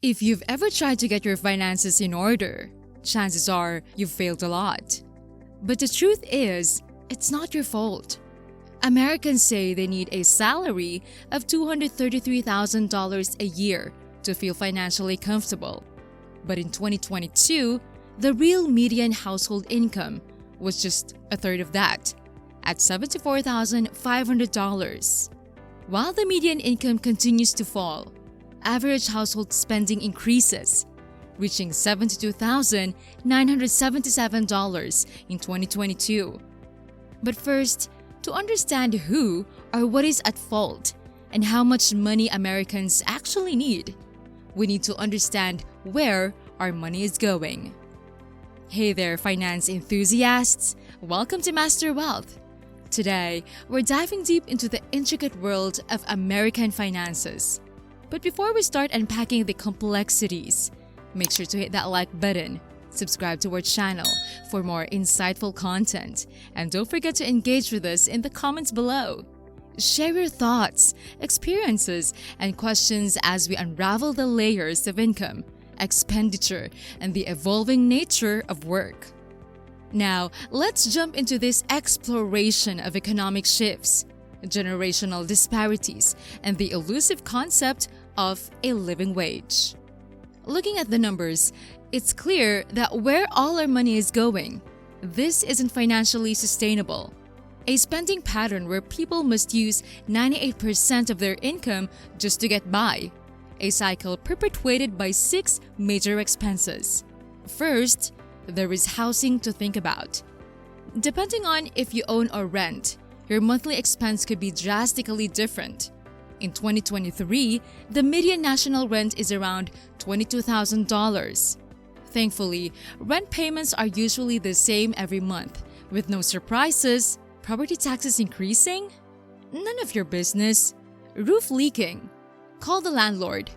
If you've ever tried to get your finances in order, chances are you've failed a lot. But the truth is, it's not your fault. Americans say they need a salary of $233,000 a year to feel financially comfortable. But in 2022, the real median household income was just a third of that, at $74,500. While the median income continues to fall, average household spending increases, reaching $72,977 in 2022. But first, to understand who or what is at fault and how much money Americans actually need, we need to understand where our money is going. Hey there, finance enthusiasts! Welcome to Master Wealth. Today, we're diving deep into the intricate world of American finances. But before we start unpacking the complexities, make sure to hit that like button, subscribe to our channel for more insightful content, and don't forget to engage with us in the comments below. Share your thoughts, experiences, and questions as we unravel the layers of income, expenditure, and the evolving nature of work. Now, let's jump into this exploration of economic shifts, generational disparities, and the elusive concept of a living wage. Looking at the numbers, it's clear that where all our money is going, this isn't financially sustainable. A spending pattern where people must use 98% of their income just to get by. A cycle perpetuated by 6 major expenses. First, there is housing to think about. Depending on if you own or rent, your monthly expense could be drastically different. In 2023, the median national rent is around $22,000. Thankfully, rent payments are usually the same every month, with no surprises. Property taxes increasing? None of your business. Roof leaking? Call the landlord.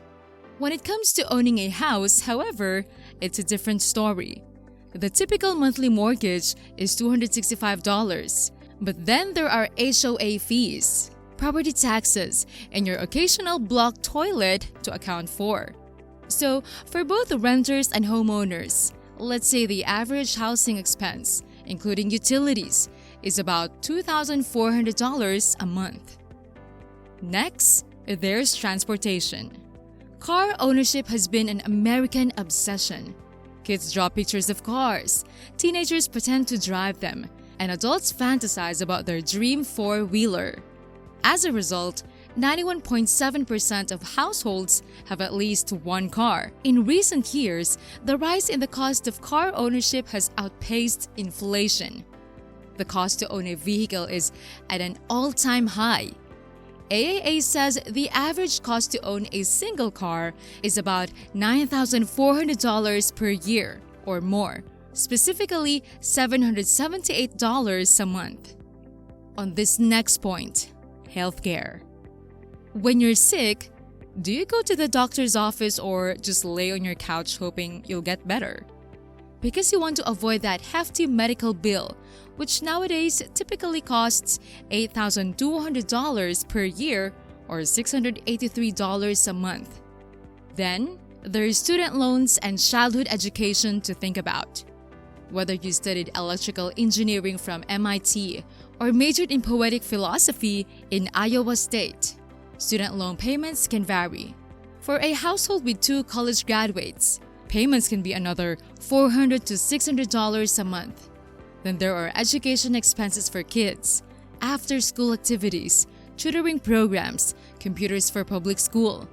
When it comes to owning a house, however, it's a different story. The typical monthly mortgage is $265. But then there are HOA fees, property taxes, and your occasional blocked toilet to account for. So, for both renters and homeowners, let's say the average housing expense, including utilities, is about $2,400 a month. Next, there's transportation. Car ownership has been an American obsession. Kids draw pictures of cars, teenagers pretend to drive them, and adults fantasize about their dream four-wheeler. As a result, 91.7% of households have at least one car. In recent years, the rise in the cost of car ownership has outpaced inflation. The cost to own a vehicle is at an all-time high. AAA says the average cost to own a single car is about $9,400 per year or more. Specifically, $778 a month. On this next point, healthcare. When you're sick, do you go to the doctor's office or just lay on your couch hoping you'll get better? Because you want to avoid that hefty medical bill, which nowadays typically costs $8,200 per year or $683 a month. Then, there's student loans and childhood education to think about. Whether you studied electrical engineering from MIT or majored in poetic philosophy in Iowa State, student loan payments can vary. For a household with 2 college graduates, payments can be another $400 to $600 a month. Then there are education expenses for kids, after-school activities, tutoring programs, computers for public school.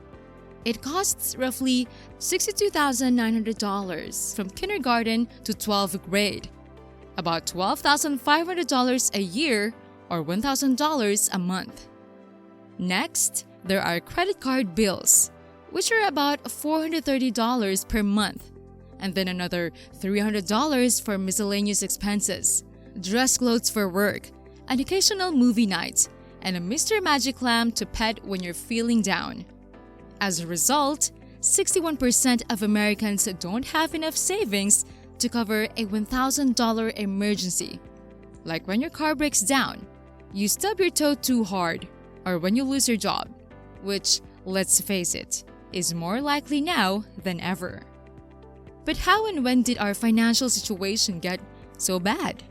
It costs roughly $62,900 from kindergarten to 12th grade, about $12,500 a year or $1,000 a month. Next, there are credit card bills, which are about $430 per month, and then another $300 for miscellaneous expenses, dress clothes for work, an occasional movie night, and a Mr. Magic lamp to pet when you're feeling down. As a result, 61% of Americans don't have enough savings to cover a $1,000 emergency. Like when your car breaks down, you stub your toe too hard, or when you lose your job, which, let's face it, is more likely now than ever. But how and when did our financial situation get so bad?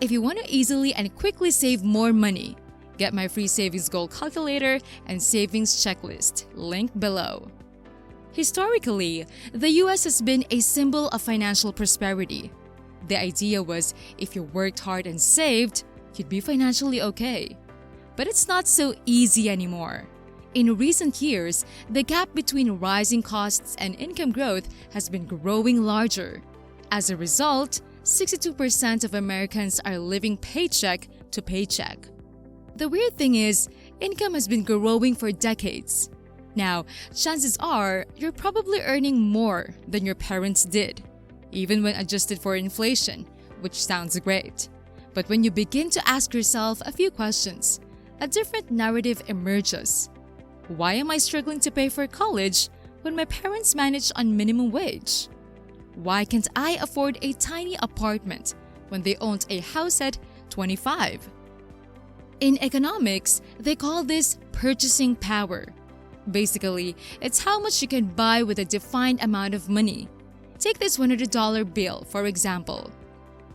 If you want to easily and quickly save more money, get my free savings goal calculator and savings checklist, link below. Historically, the US has been a symbol of financial prosperity. The idea was if you worked hard and saved, you'd be financially okay. But it's not so easy anymore. In recent years, the gap between rising costs and income growth has been growing larger. As a result, 62% of Americans are living paycheck to paycheck. The weird thing is, income has been growing for decades. Now, chances are you're probably earning more than your parents did, even when adjusted for inflation, which sounds great. But when you begin to ask yourself a few questions, a different narrative emerges. Why am I struggling to pay for college when my parents manage on minimum wage? Why can't I afford a tiny apartment when they owned a house at 25? In economics, they call this purchasing power. Basically, it's how much you can buy with a defined amount of money. Take this $100 bill, for example.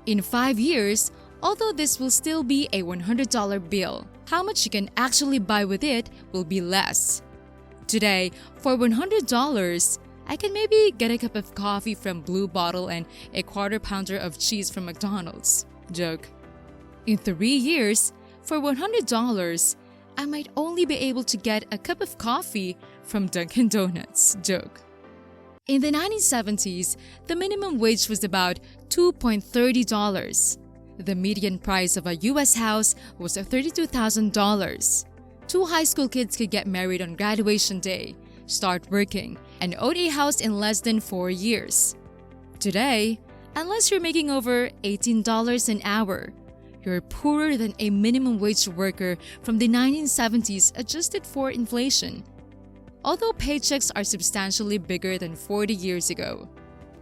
In 5 years, although this will still be a $100 bill, how much you can actually buy with it will be less. Today, for $100, I can maybe get a cup of coffee from Blue Bottle and a quarter pounder of cheese from McDonald's. Joke. In 3 years, for $100, I might only be able to get a cup of coffee from Dunkin' Donuts. Joke. In the 1970s, the minimum wage was about $2.30. The median price of a US house was $32,000. 2 high school kids could get married on graduation day, start working, and own a house in less than 4 years. Today, unless you're making over $18 an hour, you're poorer than a minimum wage worker from the 1970s adjusted for inflation. Although paychecks are substantially bigger than 40 years ago,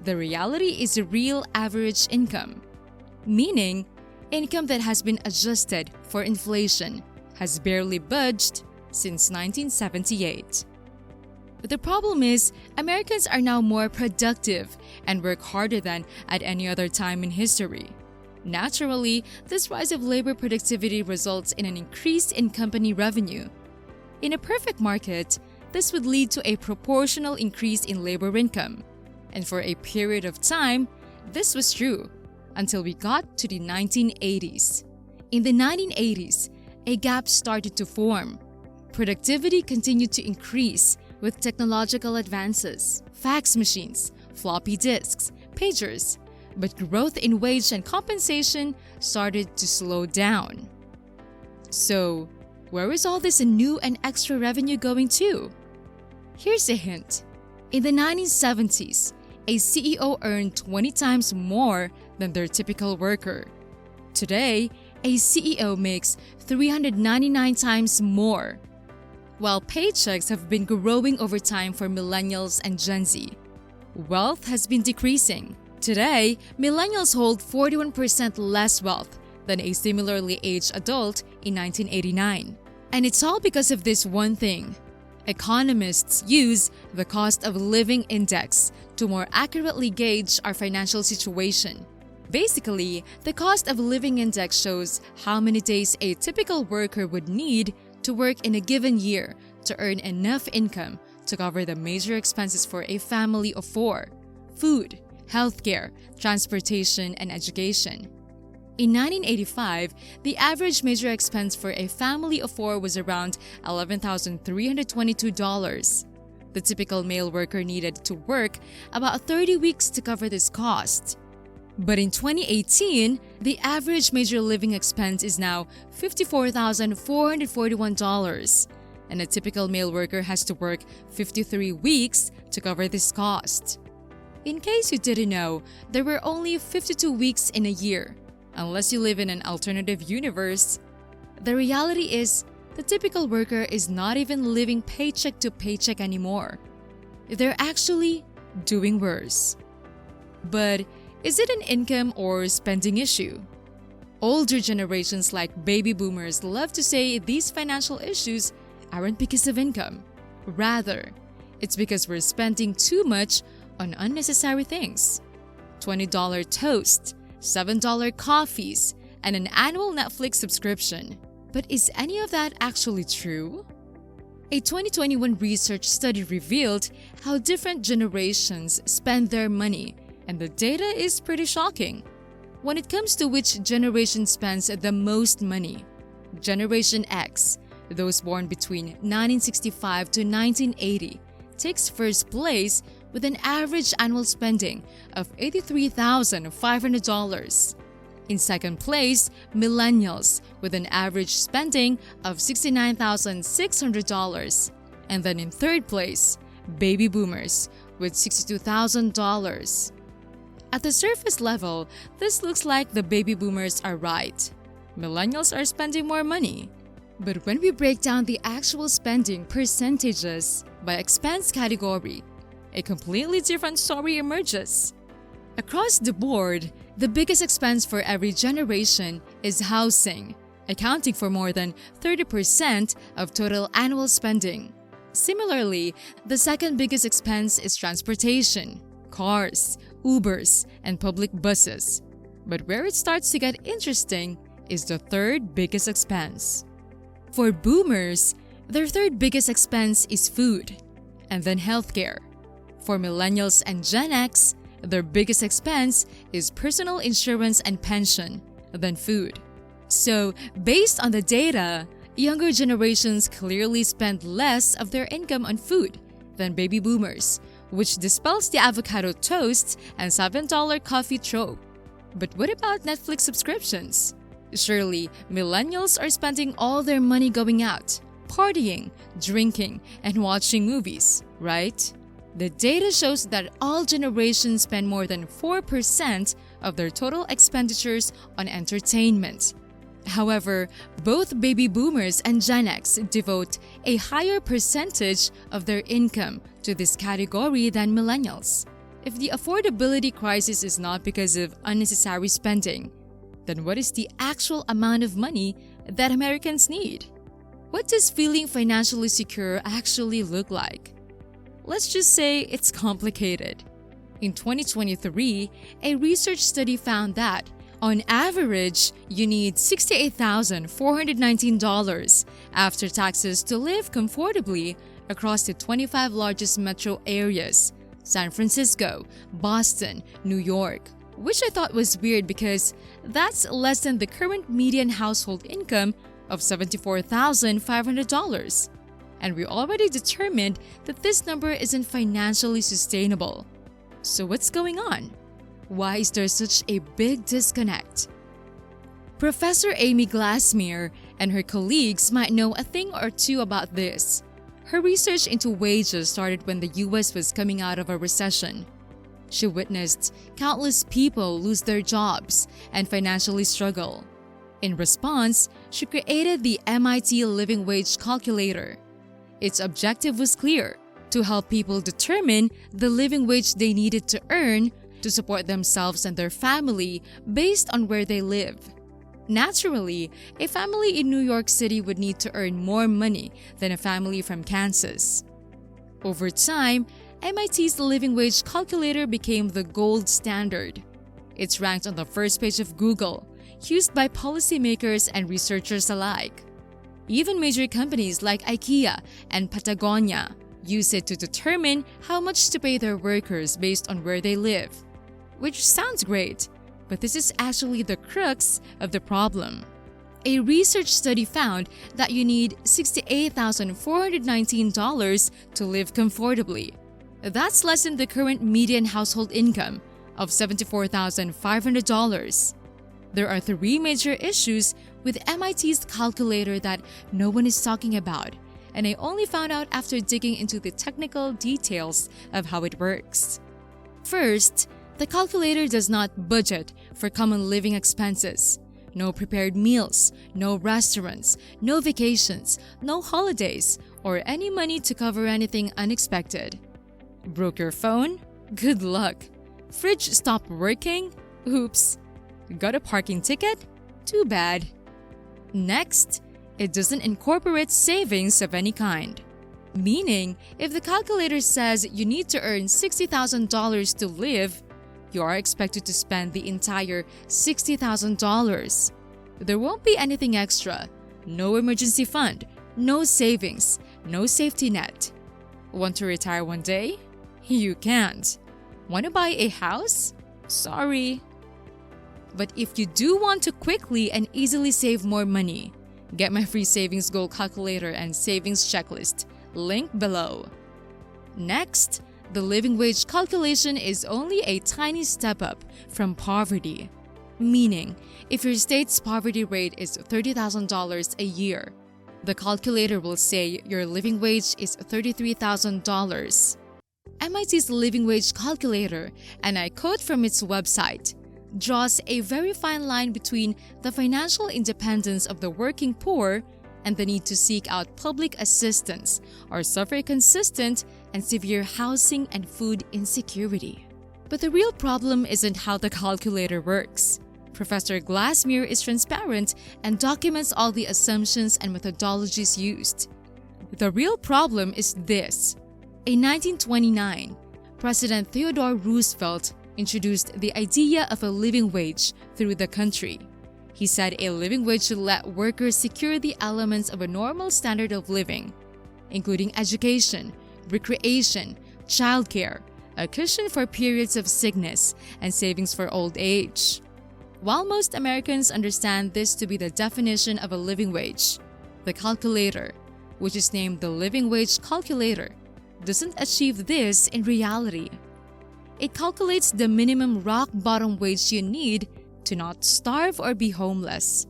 the reality is a real average income, meaning income that has been adjusted for inflation has barely budged since 1978. The problem is, Americans are now more productive and work harder than at any other time in history. Naturally, this rise of labor productivity results in an increase in company revenue. In a perfect market, this would lead to a proportional increase in labor income. And for a period of time, this was true until we got to the 1980s. In the 1980s, a gap started to form. Productivity continued to increase with technological advances, fax machines, floppy disks, pagers, but growth in wage and compensation started to slow down. So, where is all this new and extra revenue going to? Here's a hint. In the 1970s, a CEO earned 20 times more than their typical worker. Today, a CEO makes 399 times more. While paychecks have been growing over time for millennials and Gen Z, wealth has been decreasing. Today, millennials hold 41% less wealth than a similarly aged adult in 1989. And it's all because of this one thing. Economists use the cost of living index to more accurately gauge our financial situation. Basically, the cost of living index shows how many days a typical worker would need to work in a given year to earn enough income to cover the major expenses for a family of 4: food, healthcare, transportation, and education. In 1985, the average major expense for a family of 4 was around $11,322. The typical male worker needed to work about 30 weeks to cover this cost. But in 2018, the average major living expense is now $54,441, and a typical male worker has to work 53 weeks to cover this cost. In case you didn't know, there were only 52 weeks in a year, unless you live in an alternative universe. The reality is, the typical worker is not even living paycheck to paycheck anymore. They're actually doing worse. But is it an income or spending issue? Older generations like baby boomers love to say these financial issues aren't because of income. Rather, It's because we're spending too much on unnecessary things. $20 toast, $7 coffees, and an annual Netflix subscription. But is any of that actually true? A 2021 research study revealed how different generations spend their money, and the data is pretty shocking. When it comes to which generation spends the most money, Generation X, those born between 1965 to 1980, takes first place with an average annual spending of $83,500. In second place, millennials with an average spending of $69,600. And then in third place, baby boomers with $62,000. At the surface level, this looks like the baby boomers are right. Millennials are spending more money. But when we break down the actual spending percentages by expense category, a completely different story emerges. Across the board, the biggest expense for every generation is housing, accounting for more than 30% of total annual spending. Similarly, the second biggest expense is transportation, cars, Ubers, and public buses. But where it starts to get interesting is the third biggest expense. For boomers, their third biggest expense is food, and then healthcare. For millennials and Gen X, their biggest expense is personal insurance and pension, then food. So, based on the data, younger generations clearly spend less of their income on food than baby boomers, which dispels the avocado toast and $7 coffee trope. But what about Netflix subscriptions? Surely, millennials are spending all their money going out, partying, drinking, and watching movies, right? The data shows that all generations spend more than 4% of their total expenditures on entertainment. However, both baby boomers and Gen X devote a higher percentage of their income to this category than millennials. If the affordability crisis is not because of unnecessary spending, then what is the actual amount of money that Americans need? What does feeling financially secure actually look like? Let's just say it's complicated. In 2023, a research study found that, on average, you need $68,419 after taxes to live comfortably across the 25 largest metro areas: San Francisco, Boston, New York. Which I thought was weird because that's less than the current median household income of $74,500. And we already determined that this number isn't financially sustainable. So what's going on? Why is there such a big disconnect? Professor Amy Glassmere and her colleagues might know a thing or two about this. Her research into wages started when the US was coming out of a recession. She witnessed countless people lose their jobs and financially struggle. In response, she created the MIT Living Wage Calculator. Its objective was clear: to help people determine the living wage they needed to earn to support themselves and their family based on where they live. Naturally, a family in New York City would need to earn more money than a family from Kansas. Over time, MIT's Living Wage Calculator became the gold standard. It's ranked on the first page of Google, used by policymakers and researchers alike. Even major companies like IKEA and Patagonia use it to determine how much to pay their workers based on where they live. Which sounds great, but this is actually the crux of the problem. A research study found that you need $68,419 to live comfortably. That's less than the current median household income of $74,500. There are three major issues with MIT's calculator that no one is talking about, and I only found out after digging into the technical details of how it works. First, the calculator does not budget for common living expenses. No prepared meals, no restaurants, no vacations, no holidays, or any money to cover anything unexpected. Broke your phone? Good luck. Fridge stopped working? Oops. Got a parking ticket? Too bad. Next, it doesn't incorporate savings of any kind. Meaning, if the calculator says you need to earn $60,000 to live, you are expected to spend the entire $60,000. There won't be anything extra. No emergency fund, no savings, no safety net. Want to retire one day? You can't. Want to buy a house? Sorry. But if you do want to quickly and easily save more money, get my free savings goal calculator and savings checklist, link below. Next, the living wage calculation is only a tiny step up from poverty. Meaning, if your state's poverty rate is $30,000 a year, the calculator will say your living wage is $33,000. MIT's living wage calculator, and I quote from its website, draws a very fine line between the financial independence of the working poor and the need to seek out public assistance or suffer consistent and severe housing and food insecurity. But the real problem isn't how the calculator works. Professor Glassmere is transparent and documents all the assumptions and methodologies used. The real problem is this. In 1929, President Theodore Roosevelt introduced the idea of a living wage through the country. He said a living wage should let workers secure the elements of a normal standard of living, including education, recreation, childcare, a cushion for periods of sickness, and savings for old age. While most Americans understand this to be the definition of a living wage, the calculator, which is named the living wage calculator, doesn't achieve this in reality. It calculates the minimum rock-bottom wage you need to not starve or be homeless.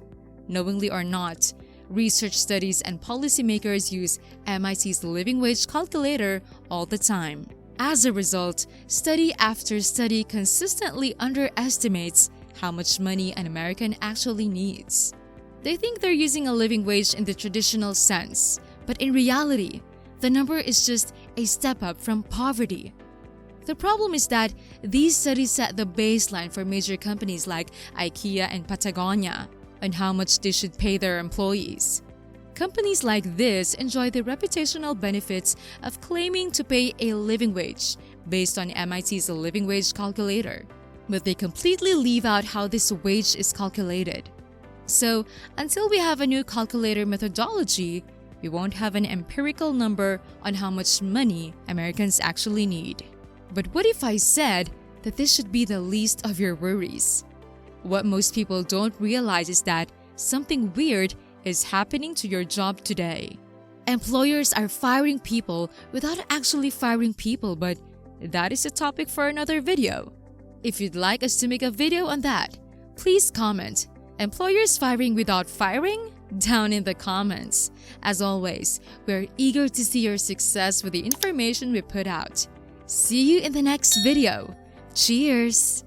Knowingly or not, research studies and policymakers use MIT's living wage calculator all the time. As a result, study after study consistently underestimates how much money an American actually needs. They think they're using a living wage in the traditional sense, but in reality, the number is just a step up from poverty. The problem is that these studies set the baseline for major companies like IKEA and Patagonia on how much they should pay their employees. Companies like this enjoy the reputational benefits of claiming to pay a living wage based on MIT's living wage calculator, but they completely leave out how this wage is calculated. So, until we have a new calculator methodology, we won't have an empirical number on how much money Americans actually need. But what if I said that this should be the least of your worries? What most people don't realize is that something weird is happening to your job today. Employers are firing people without actually firing people, but that is a topic for another video. If you'd like us to make a video on that, please comment "Employers firing without firing?" down in the comments. As always, we're eager to see your success with the information we put out. See you in the next video. Cheers!